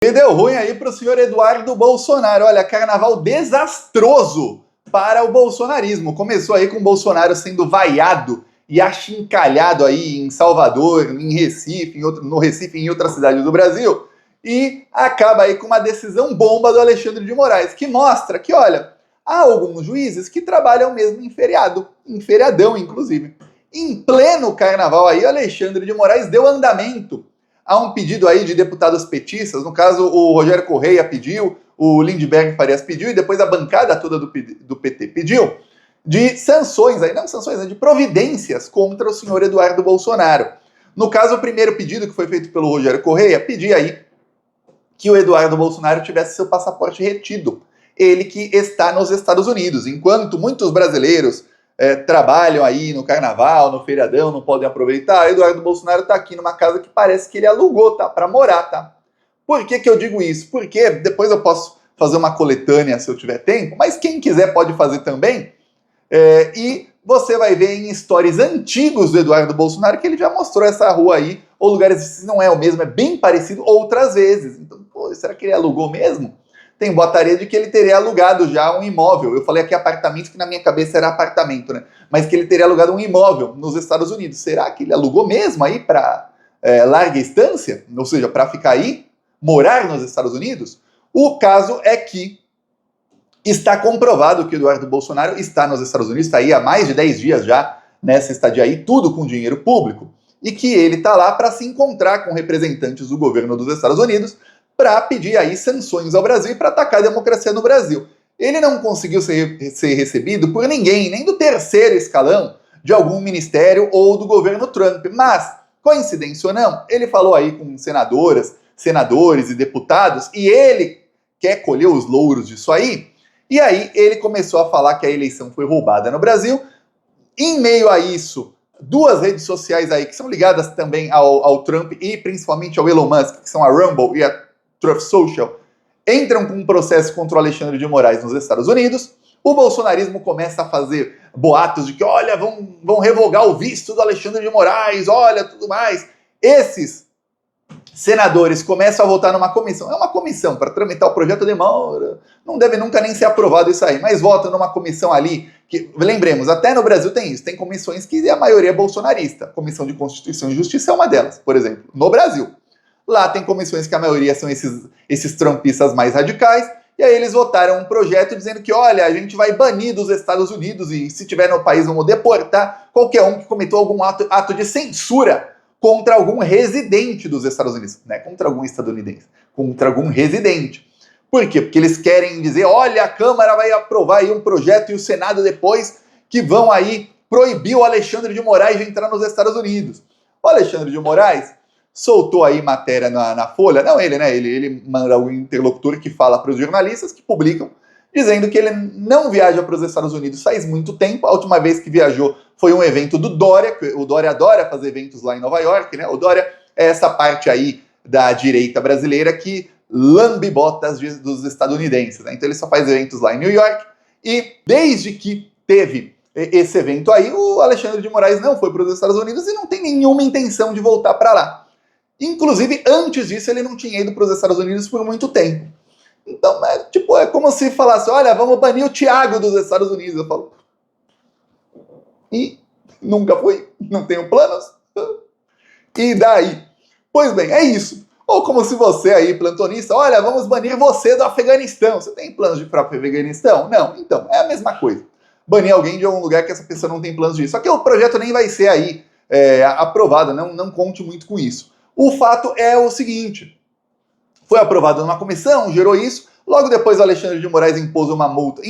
E deu ruim aí para o senhor Eduardo Bolsonaro. Olha, carnaval desastroso para o bolsonarismo. Começou aí com o Bolsonaro sendo vaiado e achincalhado aí em Salvador, em Recife, no Recife e em outras cidades do Brasil. E acaba aí com uma decisão bomba do Alexandre de Moraes, que mostra que, olha, há alguns juízes que trabalham mesmo em feriado, em feriadão, inclusive. Em pleno carnaval aí, Alexandre de Moraes deu andamento a um pedido aí de deputados petistas, no caso o Rogério Correia pediu, o Lindbergh Farias pediu e depois a bancada toda do PT pediu, de sanções aí, não sanções, né, de providências contra o senhor Eduardo Bolsonaro. No caso, o primeiro pedido que foi feito pelo Rogério Correia pedia aí que o Eduardo Bolsonaro tivesse seu passaporte retido. Ele que está nos Estados Unidos, enquanto muitos brasileiros trabalham aí no carnaval, no feriadão, não podem aproveitar, Eduardo Bolsonaro está aqui numa casa que parece que ele alugou, tá? Para morar, tá? Por que eu digo isso? Porque depois eu posso fazer uma coletânea se eu tiver tempo, mas quem quiser pode fazer também. E você vai ver em stories antigos do Eduardo Bolsonaro que ele já mostrou essa rua aí, ou lugares, se não é o mesmo, é bem parecido outras vezes. Então, pô, será que ele alugou mesmo? Tem botaria de que ele teria alugado já um imóvel. Eu falei aqui apartamento, que na minha cabeça era apartamento, né? Mas que ele teria alugado um imóvel nos Estados Unidos. Será que ele alugou mesmo aí para larga estância? Ou seja, para ficar aí, morar nos Estados Unidos? O caso é que está comprovado que o Eduardo Bolsonaro está nos Estados Unidos, está aí há mais de 10 dias já nessa estadia aí, tudo com dinheiro público, e que ele está lá para se encontrar com representantes do governo dos Estados Unidos para pedir aí sanções ao Brasil e para atacar a democracia no Brasil. Ele não conseguiu ser recebido por ninguém, nem do terceiro escalão de algum ministério ou do governo Trump, mas, coincidência ou não, ele falou aí com senadores e deputados, e ele quer colher os louros disso aí, e aí ele começou a falar que a eleição foi roubada no Brasil. Em meio a isso, duas redes sociais aí que são ligadas também ao Trump e principalmente ao Elon Musk, que são a Rumble e a Truth Social, entram com um processo contra o Alexandre de Moraes nos Estados Unidos. O bolsonarismo começa a fazer boatos de que, olha, vão revogar o visto do Alexandre de Moraes, olha, tudo mais. Esses senadores começam a votar numa comissão. É uma comissão para tramitar o projeto, demora. Não deve nunca nem ser aprovado isso aí, mas votam numa comissão ali, que, lembremos, até no Brasil tem isso, tem comissões que a maioria é bolsonarista. Comissão de Constituição e Justiça é uma delas, por exemplo, no Brasil. Lá tem comissões que a maioria são esses trumpistas mais radicais, e aí eles votaram um projeto dizendo que, olha, a gente vai banir dos Estados Unidos e se tiver no país vamos deportar qualquer um que cometeu algum ato de censura contra algum residente dos Estados Unidos, não é contra algum estadunidense, contra algum residente. Por quê? Porque eles querem dizer, olha, a Câmara vai aprovar aí um projeto e o Senado depois que vão aí proibir o Alexandre de Moraes de entrar nos Estados Unidos. O Alexandre de Moraes soltou aí matéria na Folha, não ele, né? Ele manda um interlocutor que fala para os jornalistas que publicam, dizendo que ele não viaja para os Estados Unidos faz muito tempo. A última vez que viajou foi um evento do Dória, o Dória adora fazer eventos lá em Nova York, né? O Dória é essa parte aí da direita brasileira que lambe botas dos estadunidenses, né? Então ele só faz eventos lá em New York, e desde que teve esse evento aí, o Alexandre de Moraes não foi para os Estados Unidos e não tem nenhuma intenção de voltar para lá. Inclusive, antes disso, ele não tinha ido para os Estados Unidos por muito tempo. Então, é como se falasse, olha, vamos banir o Thiago dos Estados Unidos. Eu falo, e nunca fui, não tenho planos. E daí? Pois bem, é isso. Ou como se você aí, plantonista, olha, vamos banir você do Afeganistão. Você tem planos de ir para o Afeganistão? Não. Então, é a mesma coisa. Banir alguém de algum lugar que essa pessoa não tem planos de ir. Só que o projeto nem vai ser aí aprovado, não conte muito com isso. O fato é o seguinte, foi aprovado numa comissão, gerou isso, logo depois o Alexandre de Moraes impôs uma multa,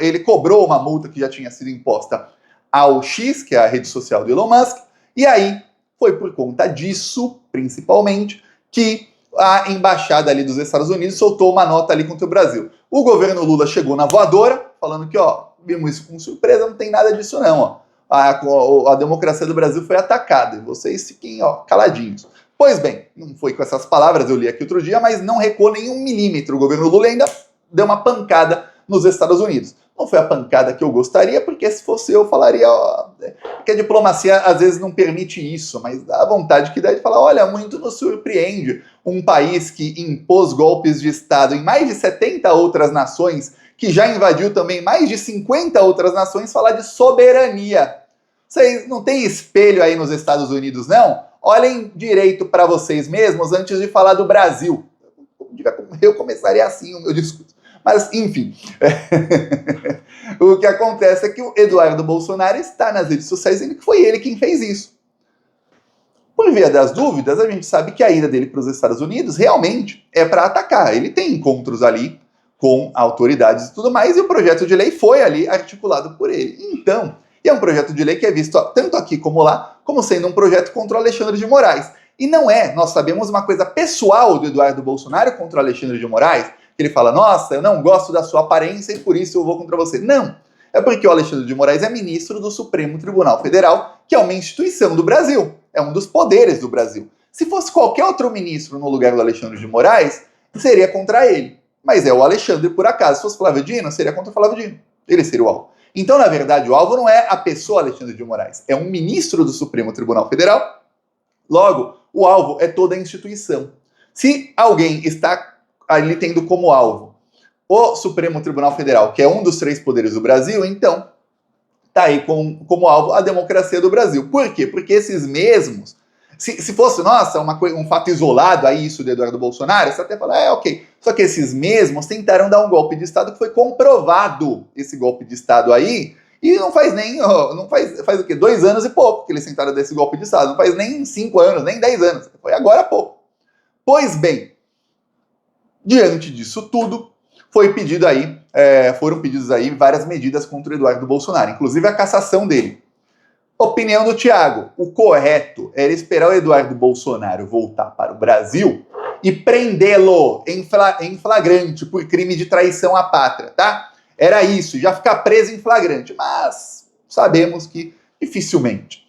ele cobrou uma multa que já tinha sido imposta ao X, que é a rede social do Elon Musk, e aí foi por conta disso, principalmente, que a embaixada ali dos Estados Unidos soltou uma nota ali contra o Brasil. O governo Lula chegou na voadora, falando que, ó, vimos isso com surpresa, não tem nada disso não, ó. A democracia do Brasil foi atacada, e vocês fiquem, ó, caladinhos. Pois bem, não foi com essas palavras, eu li aqui outro dia, mas não recuou nem 1 milímetro. O governo Lula ainda deu uma pancada nos Estados Unidos. Não foi a pancada que eu gostaria, porque se fosse eu falaria, ó, que a diplomacia às vezes não permite isso, mas dá a vontade que dá de falar, olha, muito nos surpreende um país que impôs golpes de Estado em mais de 70 outras nações, que já invadiu também mais de 50 outras nações, falar de soberania. Vocês não têm espelho aí nos Estados Unidos, não? Olhem direito para vocês mesmos antes de falar do Brasil. Eu começaria assim o meu discurso. Mas, enfim, o que acontece é que o Eduardo Bolsonaro está nas redes sociais dizendo que foi ele quem fez isso. Por via das dúvidas, a gente sabe que a ida dele para os Estados Unidos realmente é para atacar. Ele tem encontros ali com autoridades e tudo mais, e o projeto de lei foi ali articulado por ele. Então, é um projeto de lei que é visto tanto aqui como lá, como sendo um projeto contra o Alexandre de Moraes. E não é, nós sabemos, uma coisa pessoal do Eduardo Bolsonaro contra o Alexandre de Moraes, que ele fala, nossa, eu não gosto da sua aparência e por isso eu vou contra você. Não, é porque o Alexandre de Moraes é ministro do Supremo Tribunal Federal, que é uma instituição do Brasil, é um dos poderes do Brasil. Se fosse qualquer outro ministro no lugar do Alexandre de Moraes, seria contra ele. Mas é o Alexandre, por acaso. Se fosse Flávio Dino, seria contra o Flávio Dino. Ele seria o alvo. Então, na verdade, o alvo não é a pessoa Alexandre de Moraes, é um ministro do Supremo Tribunal Federal. Logo, o alvo é toda a instituição. Se alguém está ali tendo como alvo o Supremo Tribunal Federal, que é um dos 3 poderes do Brasil, então está aí como alvo a democracia do Brasil. Por quê? Porque esses mesmos, se fosse, nossa, um fato isolado aí isso do Eduardo Bolsonaro, você até fala, ok. Só que esses mesmos tentaram dar um golpe de Estado que foi comprovado, esse golpe de Estado aí, e não faz faz o quê? 2 anos e pouco que eles tentaram dar esse golpe de Estado, não faz nem 5 anos, nem 10 anos, foi agora há pouco. Pois bem, diante disso tudo, foram pedidos aí várias medidas contra o Eduardo Bolsonaro, inclusive a cassação dele. Opinião do Thiago, o correto era esperar o Eduardo Bolsonaro voltar para o Brasil e prendê-lo em flagrante por crime de traição à pátria, tá? Era isso, já ficar preso em flagrante, mas sabemos que dificilmente.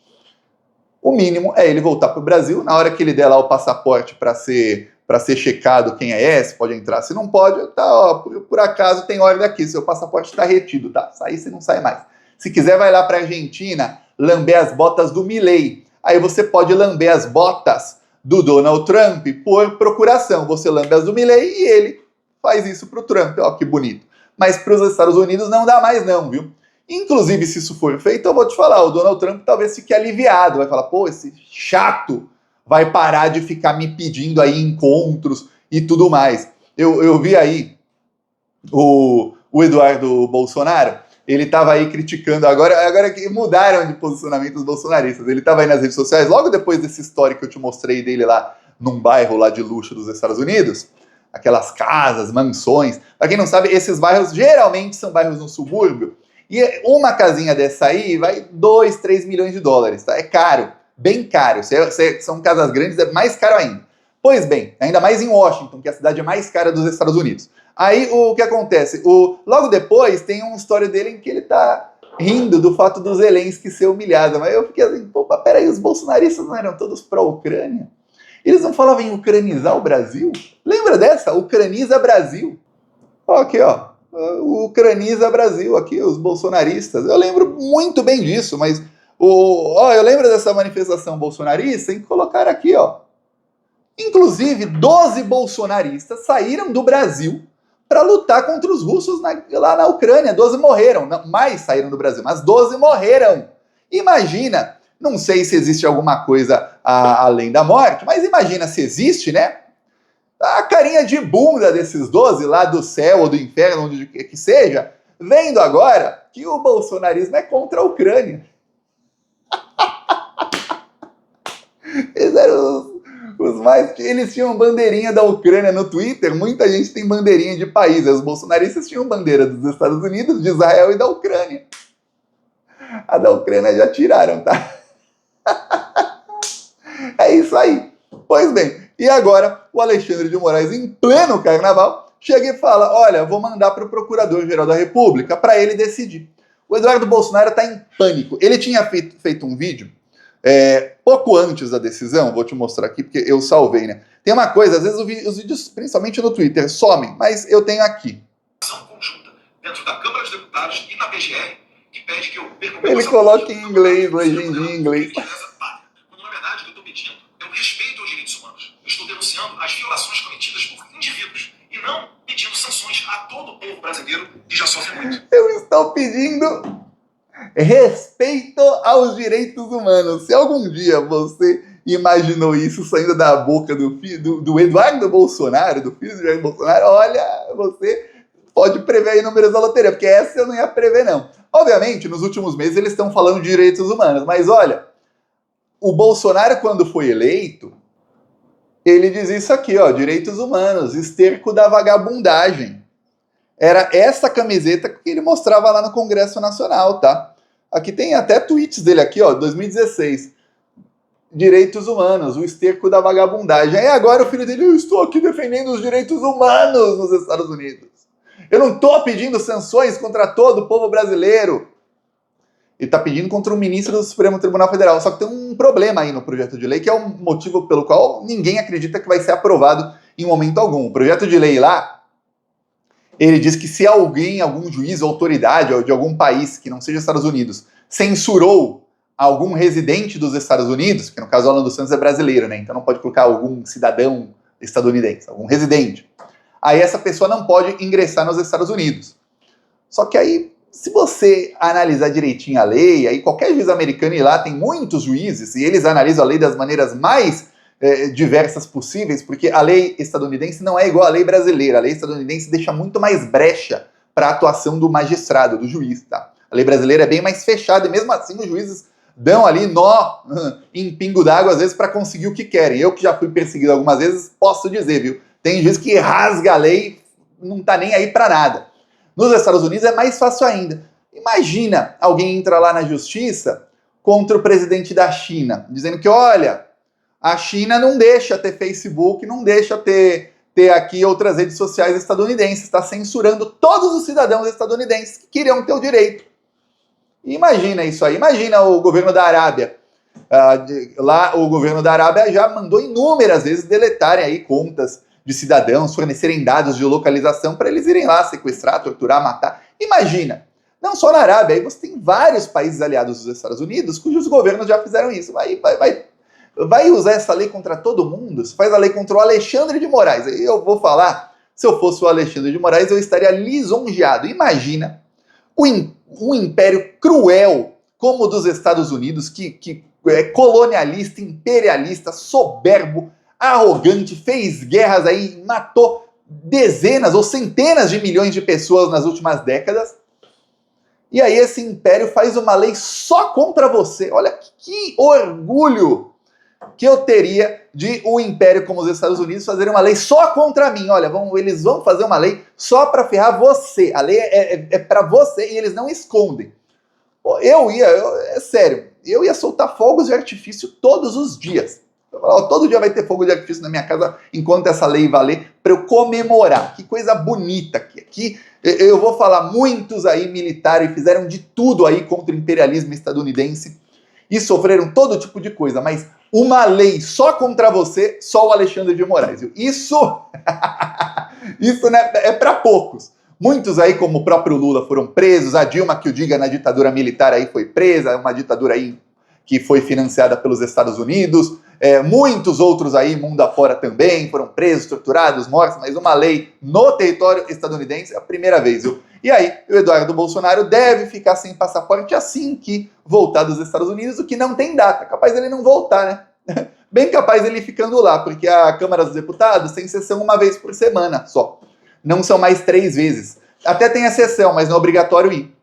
O mínimo é ele voltar para o Brasil, na hora que ele der lá o passaporte para ser checado quem é, se pode entrar, se não pode, tá, ó, por acaso tem ordem aqui, seu passaporte está retido, tá? Sair você não sai mais. Se quiser vai lá para a Argentina, lamber as botas do Milei. Aí você pode lamber as botas do Donald Trump por procuração. Você lambe as do Milei e ele faz isso pro Trump. Ó, que bonito. Mas para os Estados Unidos não dá mais não, viu? Inclusive, se isso for feito, eu vou te falar, o Donald Trump talvez fique aliviado. Vai falar, pô, esse chato vai parar de ficar me pedindo aí encontros e tudo mais. Eu vi aí o Eduardo Bolsonaro, ele estava aí criticando, agora que mudaram de posicionamento os bolsonaristas, ele estava aí nas redes sociais, logo depois desse histórico que eu te mostrei dele lá num bairro lá de luxo dos Estados Unidos, aquelas casas, mansões. Para quem não sabe, esses bairros geralmente são bairros no subúrbio, e uma casinha dessa aí vai 2, 3 milhões de dólares, tá? É caro, bem caro. São casas grandes, é mais caro ainda. Pois bem, ainda mais em Washington, que é a cidade mais cara dos Estados Unidos. Aí o que acontece? Logo depois tem uma história dele em que ele tá rindo do fato do Zelensky ser humilhado. Mas eu fiquei assim, pô, peraí, os bolsonaristas não eram todos pró-Ucrânia? Eles não falavam em ucranizar o Brasil? Lembra dessa? Ucraniza Brasil. Ó, aqui, ó. Ucraniza Brasil, aqui, os bolsonaristas. Eu lembro muito bem disso, mas eu lembro dessa manifestação bolsonarista em que colocaram aqui, ó. Inclusive, 12 bolsonaristas saíram do Brasil para lutar contra os russos lá na Ucrânia. 12 morreram, não, mais saíram do Brasil, mas 12 morreram. Imagina, não sei se existe alguma coisa além da morte, mas imagina se existe, né? A carinha de bunda desses 12 lá do céu ou do inferno, onde que seja, vendo agora que o bolsonarismo é contra a Ucrânia. Eles tinham bandeirinha da Ucrânia no Twitter, muita gente tem bandeirinha de país, os bolsonaristas tinham bandeira dos Estados Unidos, de Israel e da Ucrânia. A da Ucrânia já tiraram, tá? É isso aí. Pois bem, e agora o Alexandre de Moraes, em pleno carnaval, chega e fala, olha, vou mandar para o Procurador-Geral da República para ele decidir. O Eduardo Bolsonaro está em pânico. Ele tinha feito um vídeo pouco antes da decisão, vou te mostrar aqui, porque eu salvei, né? Tem uma coisa, às vezes os vídeos, principalmente no Twitter, somem, mas eu tenho aqui. Conjunta dentro da Câmara dos Deputados e na PGR, que pede que eu perca o Ele coloca em inglês, legendinha em inglês. Quando, na verdade, o que eu estou pedindo é o respeito aos direitos humanos. Eu estou denunciando as violações cometidas por indivíduos e não pedindo sanções a todo o povo brasileiro que já sofre muito. Eu estou pedindo respeito aos direitos humanos. Se algum dia você imaginou isso saindo da boca do Eduardo Bolsonaro, do filho do Jair Bolsonaro, olha, você pode prever aí números da loteria, porque essa eu não ia prever, não. Obviamente, nos últimos meses eles estão falando de direitos humanos, mas olha, o Bolsonaro, quando foi eleito, ele diz isso aqui, ó, direitos humanos, esterco da vagabundagem. Era essa camiseta que ele mostrava lá no Congresso Nacional, tá? Aqui tem até tweets dele aqui, ó, 2016. Direitos humanos, o esterco da vagabundagem. Aí agora o filho dele, eu estou aqui defendendo os direitos humanos nos Estados Unidos. Eu não estou pedindo sanções contra todo o povo brasileiro. Ele está pedindo contra o ministro do Supremo Tribunal Federal. Só que tem um problema aí no projeto de lei, que é o motivo pelo qual ninguém acredita que vai ser aprovado em momento algum. O projeto de lei lá, ele diz que se alguém, algum juiz ou autoridade ou de algum país que não seja Estados Unidos, censurou algum residente dos Estados Unidos, que no caso o Alan dos Santos é brasileiro, né? Então não pode colocar algum cidadão estadunidense, algum residente. Aí essa pessoa não pode ingressar nos Estados Unidos. Só que aí, se você analisar direitinho a lei, aí qualquer juiz americano ir lá, tem muitos juízes, e eles analisam a lei das maneiras mais diversas possíveis, porque a lei estadunidense não é igual à lei brasileira. A lei estadunidense deixa muito mais brecha para a atuação do magistrado, do juiz, tá? A lei brasileira é bem mais fechada, e mesmo assim os juízes dão ali nó em pingo d'água, às vezes, para conseguir o que querem. Eu, que já fui perseguido algumas vezes, posso dizer, viu? Tem juiz que rasga a lei, não tá nem aí para nada. Nos Estados Unidos é mais fácil ainda. Imagina alguém entra lá na justiça contra o presidente da China, dizendo que, olha, a China não deixa ter Facebook, não deixa ter aqui outras redes sociais estadunidenses, está censurando todos os cidadãos estadunidenses que queriam ter o direito. Imagina isso aí, imagina o governo da Arábia. Lá o governo da Arábia já mandou inúmeras vezes deletarem aí contas de cidadãos, fornecerem dados de localização para eles irem lá sequestrar, torturar, matar. Imagina, não só na Arábia, aí você tem vários países aliados dos Estados Unidos cujos governos já fizeram isso. Vai usar essa lei contra todo mundo? Você faz a lei contra o Alexandre de Moraes. Aí eu vou falar, se eu fosse o Alexandre de Moraes, eu estaria lisonjeado. Imagina um império cruel como o dos Estados Unidos, que é colonialista, imperialista, soberbo, arrogante, fez guerras aí, matou dezenas ou centenas de milhões de pessoas nas últimas décadas. E aí esse império faz uma lei só contra você. Olha que orgulho que eu teria de um império como os Estados Unidos fazer uma lei só contra mim. Olha, eles vão fazer uma lei só para ferrar você. A lei é para você e eles não escondem. É sério, eu ia soltar fogos de artifício todos os dias. Todo dia vai ter fogo de artifício na minha casa enquanto essa lei valer, para eu comemorar. Que coisa bonita aqui. Eu vou falar, muitos aí militares fizeram de tudo aí contra o imperialismo estadunidense e sofreram todo tipo de coisa, mas uma lei só contra você, só o Alexandre de Moraes. Viu? Isso né, é para poucos. Muitos aí, como o próprio Lula, foram presos. A Dilma, que o diga, na ditadura militar aí foi presa, uma ditadura aí que foi financiada pelos Estados Unidos. Muitos outros aí, mundo afora também, foram presos, torturados, mortos, mas uma lei no território estadunidense é a primeira vez, viu? E aí, o Eduardo Bolsonaro deve ficar sem passaporte assim que voltar dos Estados Unidos, o que não tem data. Capaz ele não voltar, né? Bem capaz ele ficando lá, porque a Câmara dos Deputados tem sessão uma vez por semana só. Não são mais 3 vezes. Até tem a sessão, mas não é obrigatório ir.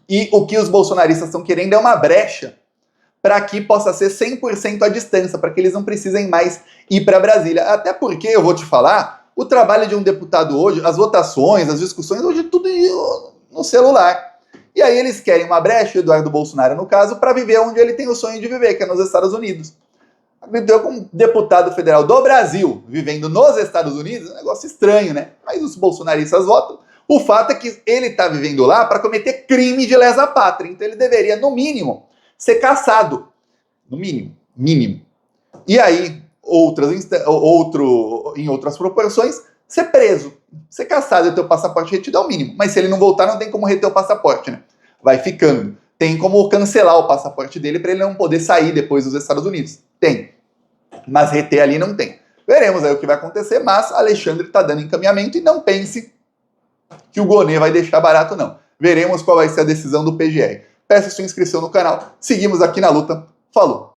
E o que os bolsonaristas estão querendo é uma brecha para que possa ser 100% à distância, para que eles não precisem mais ir para Brasília. Até porque, eu vou te falar, o trabalho de um deputado hoje, as votações, as discussões, hoje tudo no celular. E aí eles querem uma brecha, o Eduardo Bolsonaro no caso, para viver onde ele tem o sonho de viver, que é nos Estados Unidos. Então, como deputado federal do Brasil, vivendo nos Estados Unidos, é um negócio estranho, né? Mas os bolsonaristas votam. O fato é que ele está vivendo lá para cometer crime de lesa pátria. Então ele deveria, no mínimo, ser caçado. No mínimo. E aí, em outras proporções, ser preso. ser caçado e ter o passaporte retido é o mínimo. Mas se ele não voltar, não tem como reter o passaporte, né? Vai ficando. Tem como cancelar o passaporte dele para ele não poder sair depois dos Estados Unidos. Tem. Mas reter ali não tem. Veremos aí o que vai acontecer, mas Alexandre está dando encaminhamento e não pense que o Gonê vai deixar barato, não. Veremos qual vai ser a decisão do PGR. Peça sua inscrição no canal. Seguimos aqui na luta. Falou!